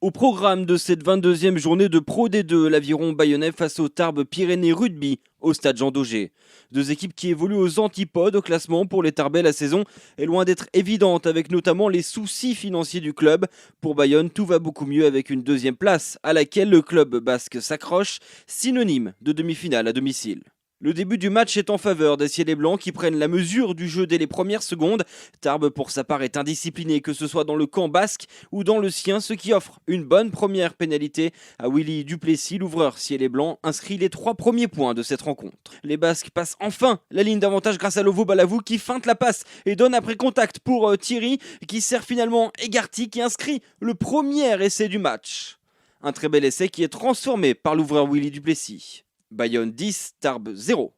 Au programme de cette 22e journée de Pro D2, l'Aviron bayonnais face au Tarbes Pyrénées Rugby au stade Jean Daugé. Deux équipes qui évoluent aux antipodes au classement. Pour les Tarbais, la saison est loin d'être évidente avec notamment les soucis financiers du club. Pour Bayonne, tout va beaucoup mieux avec une deuxième place à laquelle le club basque s'accroche, synonyme de demi-finale à domicile. Le début du match est en faveur des Ciels et Blancs qui prennent la mesure du jeu dès les premières secondes. Tarbes pour sa part est indiscipliné, que ce soit dans le camp basque ou dans le sien, ce qui offre une bonne première pénalité à Willy Duplessis. L'ouvreur Ciels et Blancs inscrit les 3 premiers points de cette rencontre. Les Basques passent enfin la ligne d'avantage grâce à Lovo Balavou qui feinte la passe et donne après contact pour Thierry qui sert finalement Egarty qui inscrit le premier essai du match. Un très bel essai qui est transformé par l'ouvreur Willy Duplessis. Bayonne 10, Tarbes 0.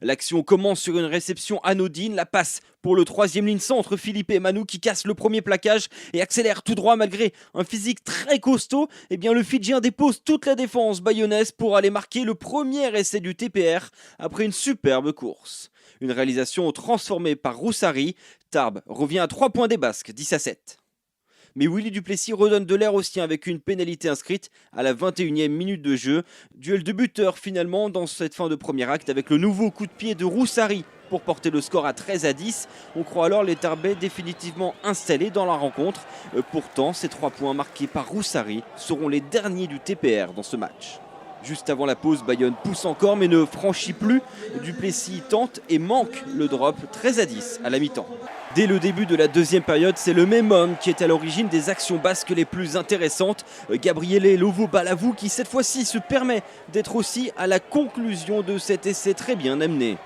L'action commence sur une réception anodine, la passe pour le troisième ligne centre, Philippe Manou qui casse le premier plaquage et accélère tout droit malgré un physique très costaud. Le Fidjien dépose toute la défense bayonnaise pour aller marquer le premier essai du TPR après une superbe course. Une réalisation transformée par Roussari, Tarbes revient à 3 points des Basques, 10-7. Mais Willy Duplessis redonne de l'air au sien avec une pénalité inscrite à la 21e minute de jeu. Duel de buteurs finalement dans cette fin de premier acte avec le nouveau coup de pied de Roussari pour porter le score à 13-10. On croit alors les Tarbais définitivement installés dans la rencontre. Pourtant, ces 3 points marqués par Roussari seront les derniers du TPR dans ce match. Juste avant la pause, Bayonne pousse encore mais ne franchit plus. Duplessis tente et manque le drop 13-10 à la mi-temps. Dès le début de la deuxième période, c'est le même homme qui est à l'origine des actions basques les plus intéressantes. Gabriele Lovo Balavou qui cette fois-ci se permet d'être aussi à la conclusion de cet essai très bien amené.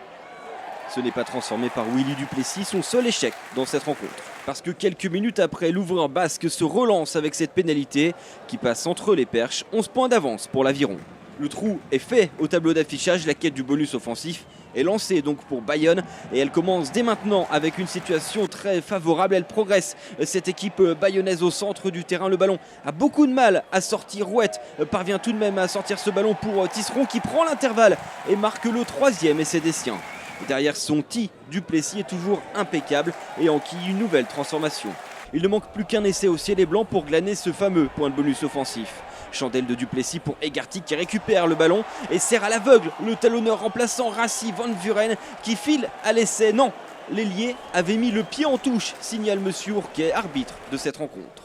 Ce n'est pas transformé par Willy Duplessis, son seul échec dans cette rencontre. Parce que quelques minutes après, l'ouvreur basque se relance avec cette pénalité qui passe entre les perches. 11 points d'avance pour l'Aviron. Le trou est fait au tableau d'affichage, la quête du bonus offensif est lancée donc pour Bayonne et elle commence dès maintenant avec une situation très favorable. Elle progresse, cette équipe bayonnaise au centre du terrain. Le ballon a beaucoup de mal à sortir. Rouette parvient tout de même à sortir ce ballon pour Tisseron qui prend l'intervalle et marque le 3e essai des siens. Derrière son Duplessis est toujours impeccable et enquille une nouvelle transformation. Il ne manque plus qu'un essai au ciel et blanc pour glaner ce fameux point de bonus offensif. Chandelle de Duplessis pour Egarty qui récupère le ballon et sert à l'aveugle le talonneur remplaçant Rassi Van Vuren qui file à l'essai. Non, l'ailier avait mis le pied en touche, signale Monsieur Ourquet, arbitre de cette rencontre.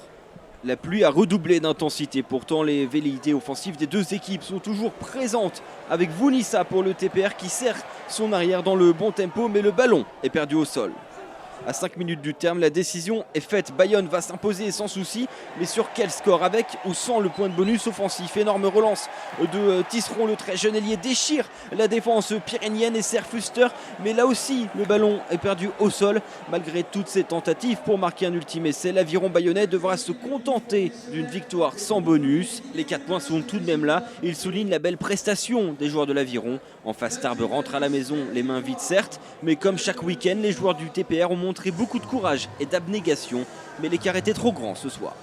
La pluie a redoublé d'intensité, pourtant les velléités offensives des deux équipes sont toujours présentes avec Vounissa pour le TPR qui serre son arrière dans le bon tempo mais le ballon est perdu au sol. À 5 minutes du terme, la décision est faite. Bayonne va s'imposer sans souci. Mais sur quel score? Avec ou sans le point de bonus offensif? Énorme relance de Tisseron, le très jeune ailier déchire la défense pyrénéenne et sert Fuster. Mais là aussi, le ballon est perdu au sol. Malgré toutes ces tentatives pour marquer un ultime essai, l'Aviron bayonnais devra se contenter d'une victoire sans bonus. Les 4 points sont tout de même là. Il souligne la belle prestation des joueurs de l'Aviron. En face, Tarbes rentre à la maison, les mains vides certes. Mais comme chaque week-end, les joueurs du TPR ont montré beaucoup de courage et d'abnégation, mais l'écart était trop grand ce soir.